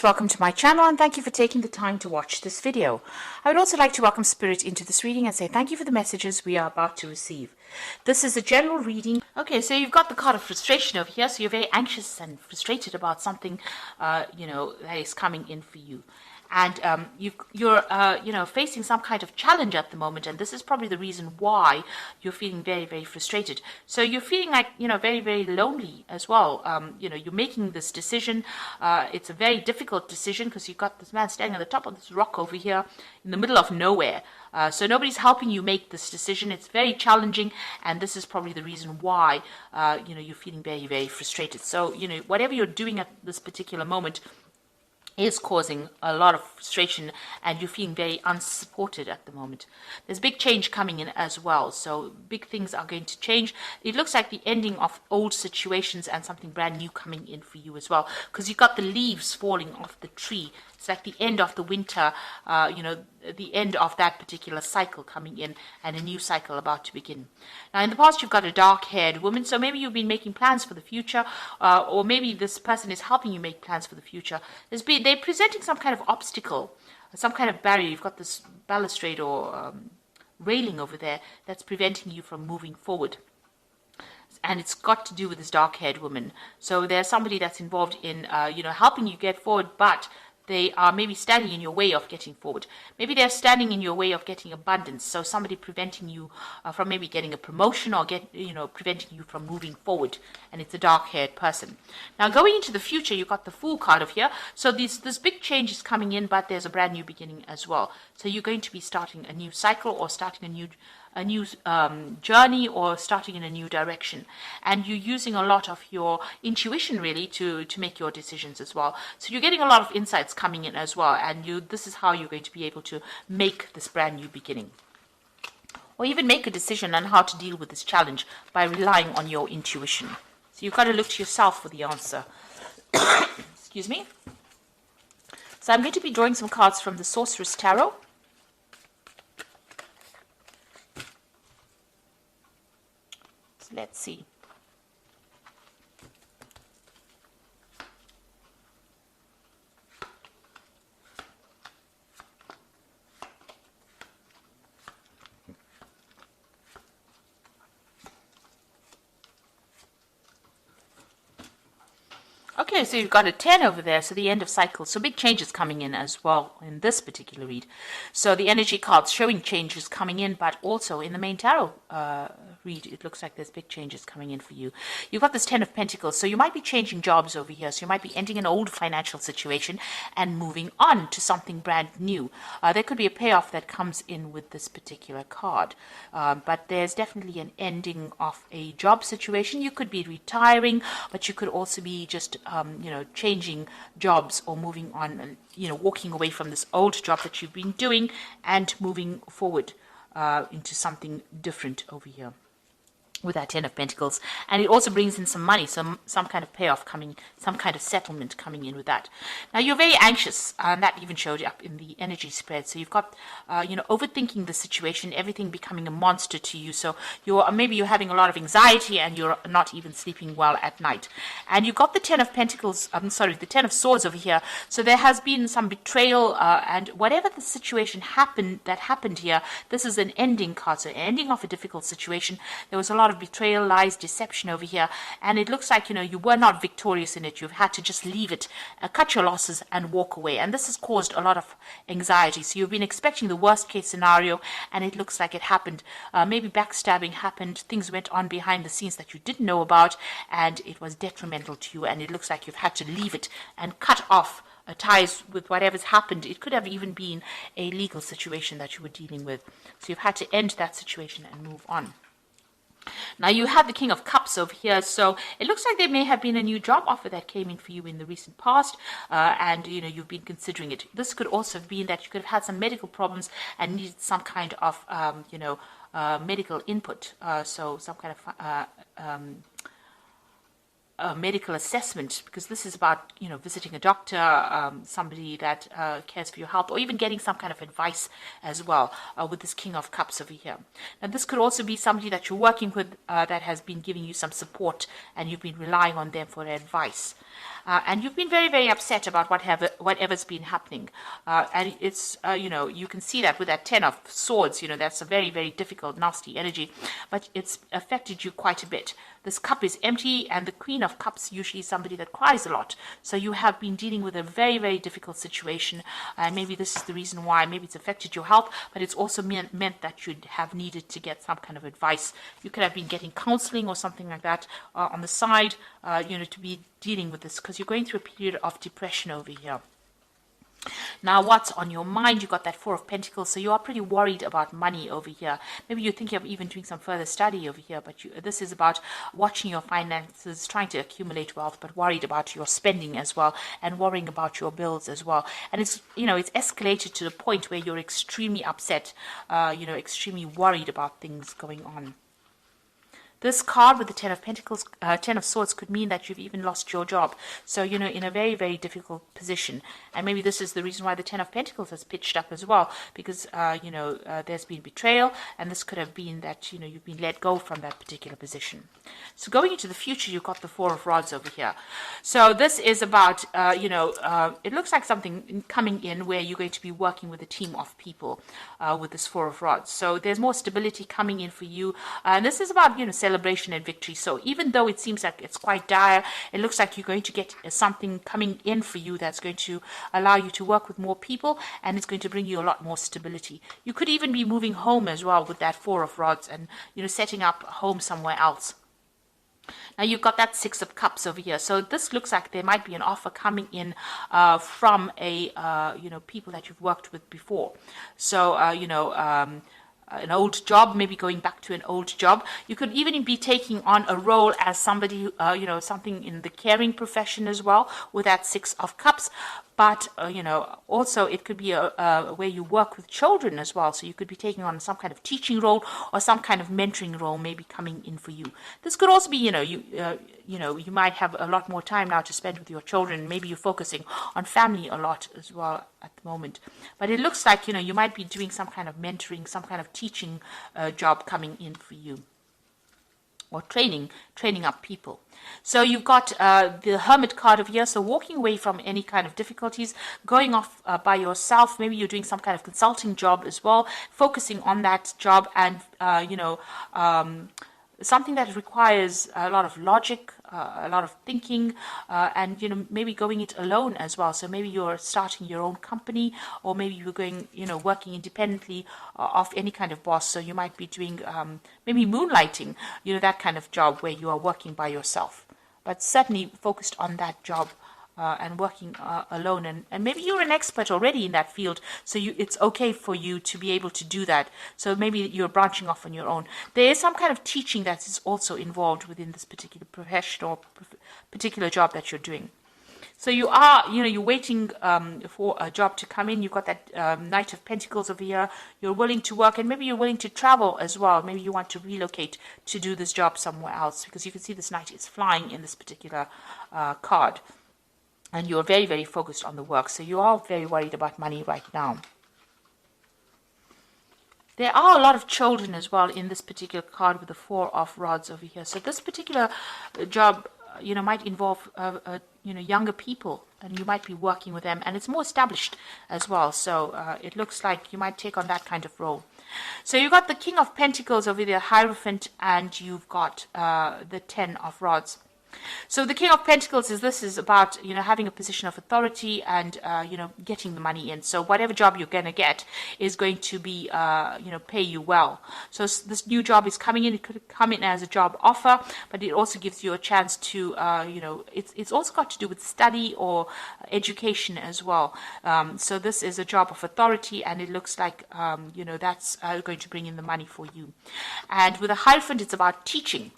Welcome to my channel and thank you for taking the time to watch this video. I would also like to welcome Spirit into this reading and say thank you for the messages we are about to receive. This is a general reading. Okay, so you've got the card of frustration over here, so you're very anxious and frustrated about something, that is coming in for you. And you're facing some kind of challenge at the moment, and this is probably the reason why you're feeling very, very frustrated. So you're feeling like, very, very lonely as well. You're making this decision. It's a very difficult decision because you've got this man standing on the top of this rock over here in the middle of nowhere. So nobody's helping you make this decision. It's very challenging, and this is probably the reason why, you're feeling very, very frustrated. So, whatever you're doing at this particular moment is causing a lot of frustration, and you're feeling very unsupported at the moment. There's big change coming in as well, so big things are going to change. It looks like the ending of old situations and something brand new coming in for you as well, because you've got the leaves falling off the tree. It's like the end of the winter, the end of that particular cycle coming in, and a new cycle about to begin. Now, in the past, you've got a dark-haired woman, so maybe you've been making plans for the future, or maybe this person is helping you make plans for the future. They're presenting some kind of obstacle, some kind of barrier. You've got this balustrade or railing over there that's preventing you from moving forward. And it's got to do with this dark-haired woman. So there's somebody that's involved in, helping you get forward, but they are maybe standing in your way of getting forward. Maybe they're standing in your way of getting abundance. So somebody preventing you from maybe getting a promotion or preventing you from moving forward. And it's a dark-haired person. Now, going into the future, you've got the Fool card of here. So this big change is coming in, but there's a brand new beginning as well. So you're going to be starting a new cycle or starting a new journey or starting in a new direction, and you're using a lot of your intuition really to make your decisions as well. So you're getting a lot of insights coming in as well, and this is how you're going to be able to make this brand new beginning, or even make a decision on how to deal with this challenge by relying on your intuition. So you've got to look to yourself for the answer. Excuse me. So I'm going to be drawing some cards from the Sorceress Tarot. Let's see. Okay, so you've got a 10 over there, so the end of cycle. So big changes coming in as well in this particular read. So the energy cards showing changes coming in, but also in the main tarot read, it looks like there's big changes coming in for you. You've got this 10 of Pentacles, so you might be changing jobs over here. So you might be ending an old financial situation and moving on to something brand new. There could be a payoff that comes in with this particular card, but there's definitely an ending of a job situation. You could be retiring, but you could also be just changing jobs or moving on, walking away from this old job that you've been doing and moving forward into something different over here with that 10 of Pentacles. And it also brings in some money, some kind of payoff coming, some kind of settlement coming in with that. Now, you're very anxious, and that even showed up in the energy spread. So you've got, overthinking the situation, everything becoming a monster to you. So maybe you're having a lot of anxiety and you're not even sleeping well at night. And you've got the 10 of Pentacles, the 10 of Swords over here. So there has been some betrayal, and whatever the situation that happened here, this is an ending card. So ending of a difficult situation. There was a lot of betrayal, lies, deception over here, and it looks like you were not victorious in it. You've had to just leave it, cut your losses and walk away, and this has caused a lot of anxiety. So you've been expecting the worst case scenario, and it looks like it happened. Maybe backstabbing happened, things went on behind the scenes that you didn't know about, and it was detrimental to you, and it looks like you've had to leave it and cut off ties with whatever's happened. It could have even been a legal situation that you were dealing with, so you've had to end that situation and move on. Now, you have the King of Cups over here, so it looks like there may have been a new job offer that came in for you in the recent past, and you've been considering it. This could also have been that you could have had some medical problems and needed some kind of medical input, so some kind of a medical assessment, because this is about, visiting a doctor, somebody that cares for your health, or even getting some kind of advice as well, with this King of Cups over here. Now, this could also be somebody that you're working with that has been giving you some support, and you've been relying on them for advice. And you've been very, very upset about whatever's been happening. And it's, you can see that with that 10 of Swords, that's a very, very difficult, nasty energy, but it's affected you quite a bit. This cup is empty, and the Queen of Cups usually is somebody that cries a lot. So you have been dealing with a very, very difficult situation. Maybe this is the reason why. Maybe it's affected your health, but it's also meant that you'd have needed to get some kind of advice. You could have been getting counseling or something like that on the side, to be dealing with this, because you're going through a period of depression over here. Now, what's on your mind? You got that Four of Pentacles, so you are pretty worried about money over here. Maybe you're thinking of even doing some further study over here, but this is about watching your finances, trying to accumulate wealth, but worried about your spending as well, and worrying about your bills as well. And it's, it's escalated to the point where you're extremely upset, extremely worried about things going on. This card with the 10 of Pentacles, 10 of Swords could mean that you've even lost your job. So, in a very, very difficult position. And maybe this is the reason why the 10 of Pentacles has pitched up as well. Because, there's been betrayal. And this could have been that, you've been let go from that particular position. So going into the future, you've got the Four of Rods over here. So this is about, it looks like something coming in where you're going to be working with a team of people with this Four of Rods. So there's more stability coming in for you. And this is about, celebration and victory. So even though it seems like it's quite dire, it looks like you're going to get something coming in for you that's going to allow you to work with more people, and it's going to bring you a lot more stability. You could even be moving home as well with that Four of Rods, and setting up a home somewhere else. Now you've got that Six of Cups over here. So this looks like there might be an offer coming in from a people that you've worked with before. So an old job, maybe going back to an old job. You could even be taking on a role as somebody, something in the caring profession as well, with that Six of Cups. But, also it could be where you work with children as well. So you could be taking on some kind of teaching role or some kind of mentoring role maybe coming in for you. This could also be, you might have a lot more time now to spend with your children. Maybe you're focusing on family a lot as well at the moment. But it looks like, you might be doing some kind of mentoring, some kind of teaching job coming in for you. Or training up people. So you've got the Hermit card over here. So walking away from any kind of difficulties, going off by yourself. Maybe you're doing some kind of consulting job as well, focusing on that job, and something that requires a lot of logic, a lot of thinking, and maybe going it alone as well. So maybe you're starting your own company, or maybe you're going, working independently of any kind of boss. So you might be doing maybe moonlighting, that kind of job where you are working by yourself, but certainly focused on that job. And working alone, and maybe you're an expert already in that field, so it's okay for you to be able to do that. So maybe you're branching off on your own. There is some kind of teaching that is also involved within this particular profession or particular job that you're doing. So you are, you're waiting for a job to come in. You've got that Knight of Pentacles over here. You're willing to work, and maybe you're willing to travel as well. Maybe you want to relocate to do this job somewhere else, because you can see this Knight is flying in this particular card. And you're very, very focused on the work. So you are very worried about money right now. There are a lot of children as well in this particular card with the Four of Rods over here. So this particular job, might involve, younger people. And you might be working with them. And it's more established as well. So it looks like you might take on that kind of role. So you've got the King of Pentacles over there, Hierophant. And you've got the 10 of Rods. So the King of Pentacles is about, having a position of authority and, getting the money in. So whatever job you're going to get is going to be, pay you well. So this new job is coming in. It could come in as a job offer, but it also gives you a chance to, it's also got to do with study or education as well. So this is a job of authority, and it looks like, that's going to bring in the money for you. And with a Hierophant, it's about teaching.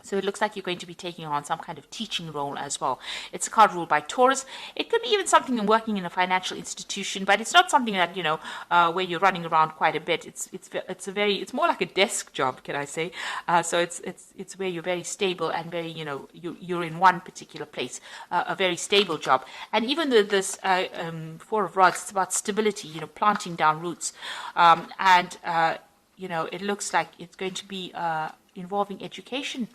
So it looks like you're going to be taking on some kind of teaching role as well. It's a card ruled by Taurus. It could be even something in working in a financial institution, but it's not something that, where you're running around quite a bit. It's more like a desk job, can I say? So it's where you're very stable and very, you're in one particular place, a very stable job. And even though this Four of Rods, it's about stability, planting down roots. It looks like it's going to be involving education.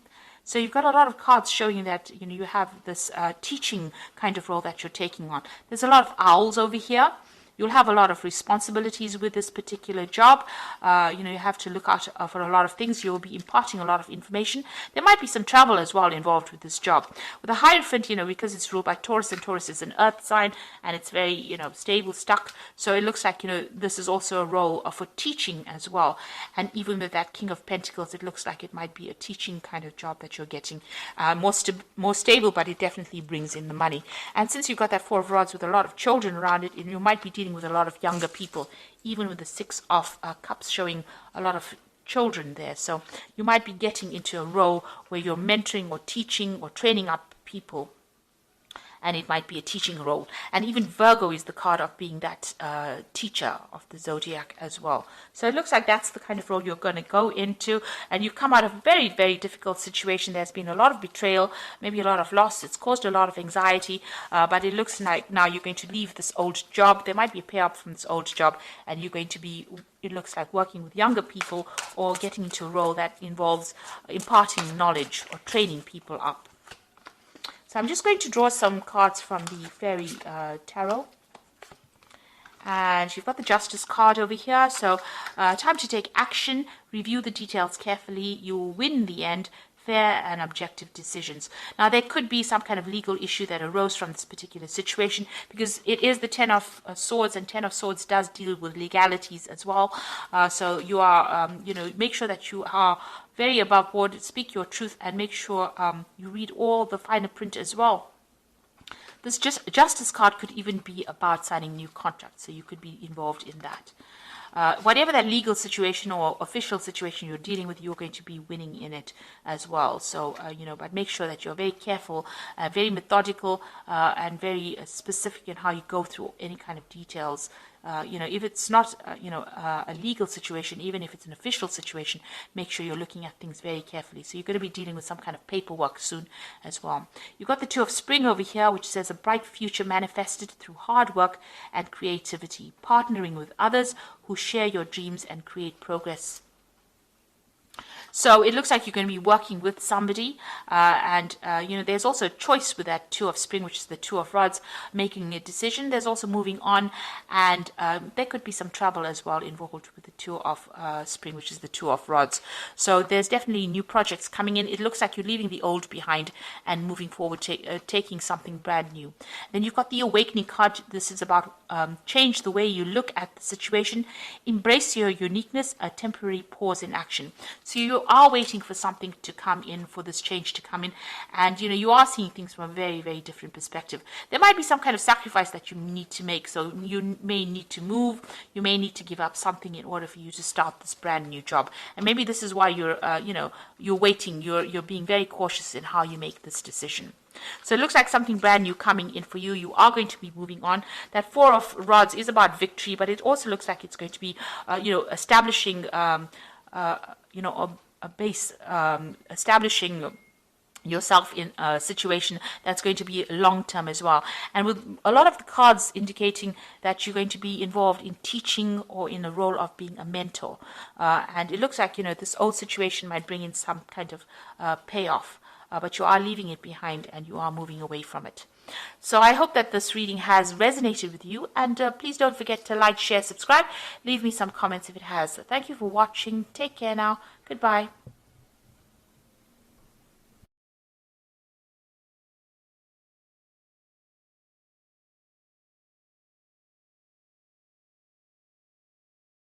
So you've got a lot of cards showing that, you have this teaching kind of role that you're taking on. There's a lot of owls over here. You'll have a lot of responsibilities with this particular job. You have to look out for a lot of things. You'll be imparting a lot of information. There might be some travel as well involved with this job. With the Hierophant, because it's ruled by Taurus, and Taurus is an earth sign, and it's very, stable, stuck. So it looks like, this is also a role for teaching as well. And even with that King of Pentacles, it looks like it might be a teaching kind of job that you're getting. More stable, but it definitely brings in the money. And since you've got that Four of Rods with a lot of children around it, you might be dealing with a lot of younger people, even with the Six of Cups showing a lot of children there. So you might be getting into a role where you're mentoring or teaching or training up people, and it might be a teaching role. And even Virgo is the card of being that teacher of the zodiac as well. So it looks like that's the kind of role you're going to go into, and you've come out of a very, very difficult situation. There's been a lot of betrayal, maybe a lot of loss. It's caused a lot of anxiety, but it looks like now you're going to leave this old job. There might be a payout from this old job, and you're going to be, it looks like, working with younger people or getting into a role that involves imparting knowledge or training people up. So I'm just going to draw some cards from the Fairy Tarot. And you've got the Justice card over here. So time to take action, review the details carefully. You will win in the end. Fair and objective decisions. Now, there could be some kind of legal issue that arose from this particular situation, because it is the Ten of Swords, and Ten of Swords does deal with legalities as well. So you are, make sure that you are very above board, speak your truth, and make sure you read all the finer print as well. This Justice card could even be about signing new contracts, so you could be involved in that. Whatever that legal situation or official situation you're dealing with, you're going to be winning in it as well. So, but make sure that you're very careful, very methodical, and very specific in how you go through any kind of details. If it's not, a legal situation, even if it's an official situation, make sure you're looking at things very carefully. So you're going to be dealing with some kind of paperwork soon as well. You've got the Two of Spring over here, which says a bright future manifested through hard work and creativity, partnering with others who share your dreams and create progress. So it looks like you're going to be working with somebody, and there's also a choice with that Two of Spring, which is the Two of Rods, making a decision. There's also moving on, and there could be some travel as well involved with the Two of Spring, which is the Two of Rods. So there's definitely new projects coming in. It looks like you're leaving the old behind and moving forward, taking something brand new. Then you've got the Awakening card. This is about change the way you look at the situation, embrace your uniqueness, a temporary pause in action. So you are waiting for something to come in, for this change to come in, and you are seeing things from a very, very different perspective. There might be some kind of sacrifice that you need to make, so you may need to move, you may need to give up something in order for you to start this brand new job. And maybe this is why you're you're waiting, you're being very cautious in how you make this decision. So it looks like something brand new coming in for you. You are going to be moving on. That Four of Rods is about victory, but it also looks like it's going to be, establishing, a base, establishing yourself in a situation that's going to be long-term as well. And with a lot of the cards indicating that you're going to be involved in teaching or in a role of being a mentor. And it looks like, this old situation might bring in some kind of payoff. But you are leaving it behind and you are moving away from it. So I hope that this reading has resonated with you, and please don't forget to like, share, subscribe. Leave me some comments if it has. Thank you for watching. Take care now. Goodbye.